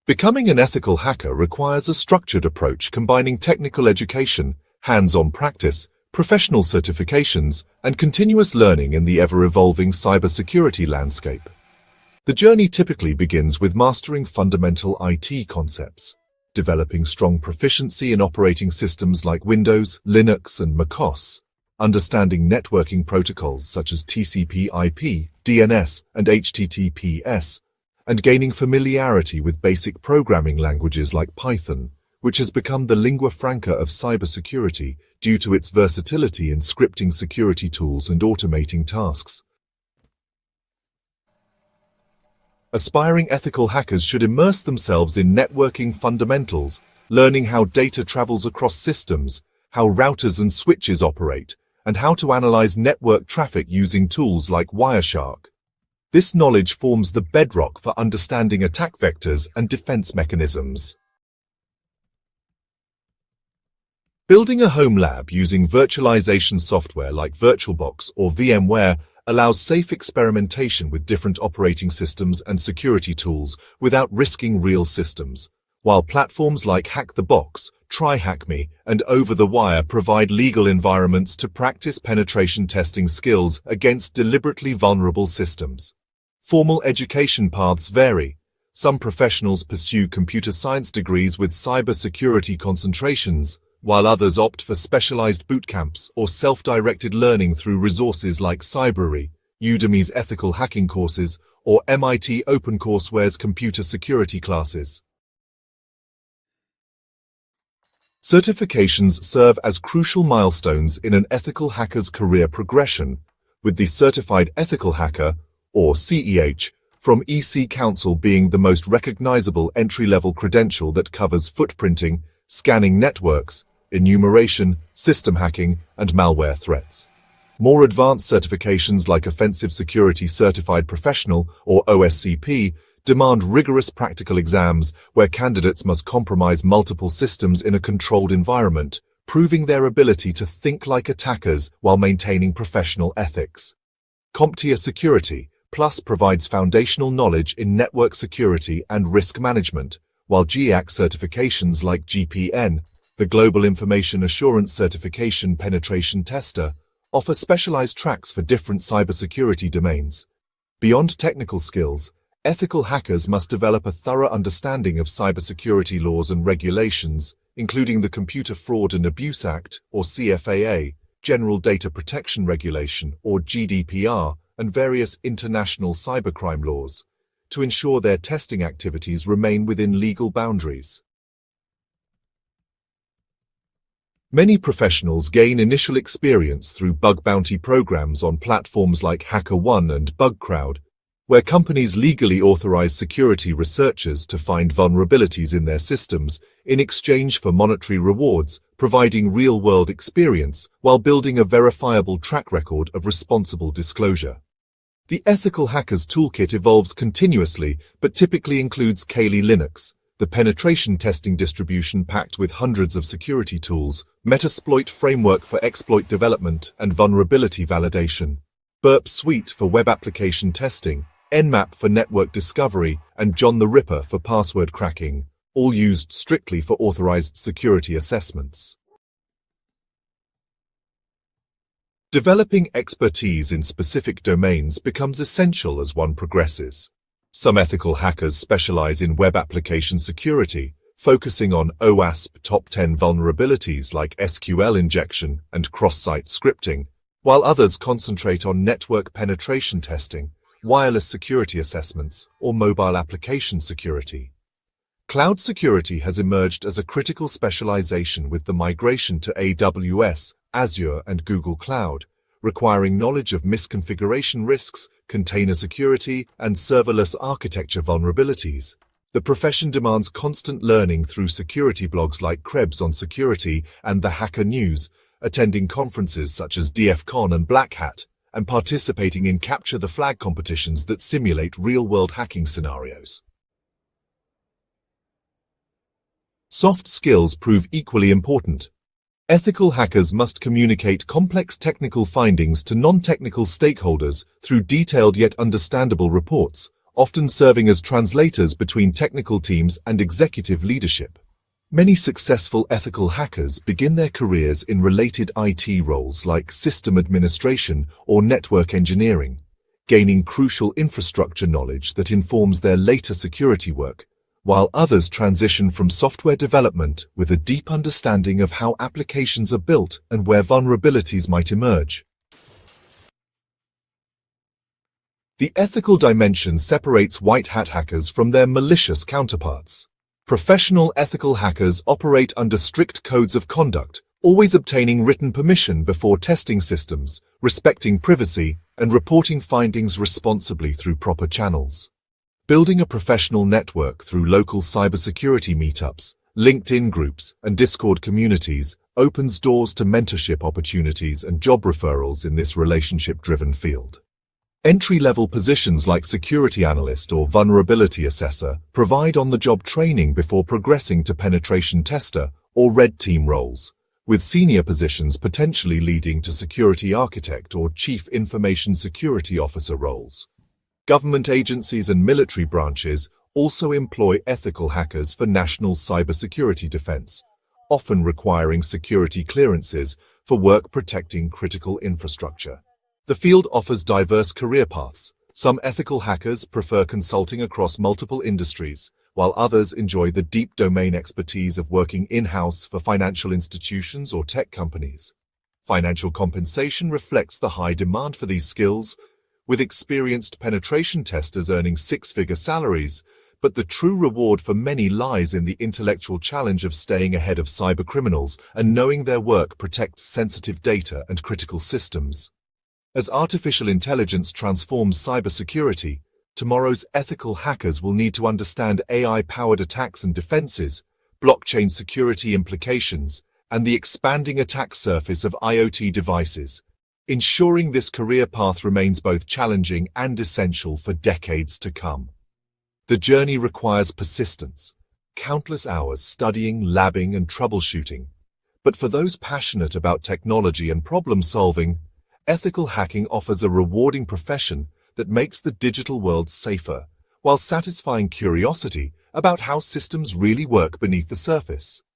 Becoming an ethical hacker requires a structured approach combining technical education, hands-on practice, professional certifications, and continuous learning in the ever-evolving cybersecurity landscape. The journey typically begins with mastering fundamental IT concepts, developing strong proficiency in operating systems like Windows, Linux, and macOS, understanding networking protocols such as TCP/IP, DNS, and HTTPS, and gaining familiarity with basic programming languages like Python, which has become the lingua franca of cybersecurity due to its versatility in scripting security tools and automating tasks. Aspiring ethical hackers should immerse themselves in networking fundamentals, learning how data travels across systems, how routers and switches operate, and how to analyze network traffic using tools like Wireshark. This knowledge forms the bedrock for understanding attack vectors and defense mechanisms. Building a home lab using virtualization software like VirtualBox or VMware allows safe experimentation with different operating systems and security tools without risking real systems, while platforms like Hack the Box, TryHackMe, and Over the Wire provide legal environments to practice penetration testing skills against deliberately vulnerable systems. Formal education paths vary. Some professionals pursue computer science degrees with cybersecurity concentrations, while others opt for specialized bootcamps or self-directed learning through resources like Cybrary, Udemy's ethical hacking courses, or MIT OpenCourseware's computer security classes. Certifications serve as crucial milestones in an ethical hacker's career progression, with the Certified Ethical Hacker, or CEH, from EC Council being the most recognizable entry-level credential that covers footprinting, scanning networks, enumeration, system hacking, and malware threats. More advanced certifications like Offensive Security Certified Professional, or OSCP, demand rigorous practical exams where candidates must compromise multiple systems in a controlled environment, proving their ability to think like attackers while maintaining professional ethics. CompTIA Security Plus provides foundational knowledge in network security and risk management, while GIAC certifications like GPN, the Global Information Assurance Certification Penetration Tester, offer specialized tracks for different cybersecurity domains. Beyond technical skills, ethical hackers must develop a thorough understanding of cybersecurity laws and regulations, including the Computer Fraud and Abuse Act, or CFAA, General Data Protection Regulation, or GDPR, and various international cybercrime laws, to ensure their testing activities remain within legal boundaries. Many professionals gain initial experience through bug bounty programs on platforms like HackerOne and BugCrowd, where companies legally authorize security researchers to find vulnerabilities in their systems in exchange for monetary rewards, providing real-world experience while building a verifiable track record of responsible disclosure. The Ethical Hackers Toolkit evolves continuously, but typically includes Kali Linux, the penetration testing distribution packed with hundreds of security tools, Metasploit framework for exploit development and vulnerability validation, Burp Suite for web application testing, Nmap for network discovery, and John the Ripper for password cracking, all used strictly for authorized security assessments. Developing expertise in specific domains becomes essential as one progresses. Some ethical hackers specialize in web application security, focusing on OWASP top 10 vulnerabilities like SQL injection and cross-site scripting, while others concentrate on network penetration testing, wireless security assessments, or mobile application security. Cloud security has emerged as a critical specialization with the migration to AWS, Azure, and Google Cloud, requiring knowledge of misconfiguration risks, container security, and serverless architecture vulnerabilities. The profession demands constant learning through security blogs like Krebs on Security and the Hacker News, attending conferences such as DEF CON and Black Hat, and participating in Capture the Flag competitions that simulate real-world hacking scenarios. Soft skills prove equally important. Ethical hackers must communicate complex technical findings to non-technical stakeholders through detailed yet understandable reports, often serving as translators between technical teams and executive leadership. Many successful ethical hackers begin their careers in related IT roles like system administration or network engineering, gaining crucial infrastructure knowledge that informs their later security work, while others transition from software development with a deep understanding of how applications are built and where vulnerabilities might emerge. The ethical dimension separates white hat hackers from their malicious counterparts. Professional ethical hackers operate under strict codes of conduct, always obtaining written permission before testing systems, respecting privacy, and reporting findings responsibly through proper channels. Building a professional network through local cybersecurity meetups, LinkedIn groups, and Discord communities opens doors to mentorship opportunities and job referrals in this relationship-driven field. Entry-level positions like security analyst or vulnerability assessor provide on-the-job training before progressing to penetration tester or red team roles, with senior positions potentially leading to security architect or chief information security officer roles. Government agencies and military branches also employ ethical hackers for national cybersecurity defense, often requiring security clearances for work protecting critical infrastructure. The field offers diverse career paths. Some ethical hackers prefer consulting across multiple industries, while others enjoy the deep domain expertise of working in-house for financial institutions or tech companies. Financial compensation reflects the high demand for these skills, with experienced penetration testers earning six-figure salaries, but the true reward for many lies in the intellectual challenge of staying ahead of cybercriminals and knowing their work protects sensitive data and critical systems. As artificial intelligence transforms cybersecurity, tomorrow's ethical hackers will need to understand AI-powered attacks and defenses, blockchain security implications, and the expanding attack surface of IoT devices, ensuring this career path remains both challenging and essential for decades to come. The journey requires persistence, countless hours studying, labbing, and troubleshooting. But for those passionate about technology and problem-solving, ethical hacking offers a rewarding profession that makes the digital world safer, while satisfying curiosity about how systems really work beneath the surface.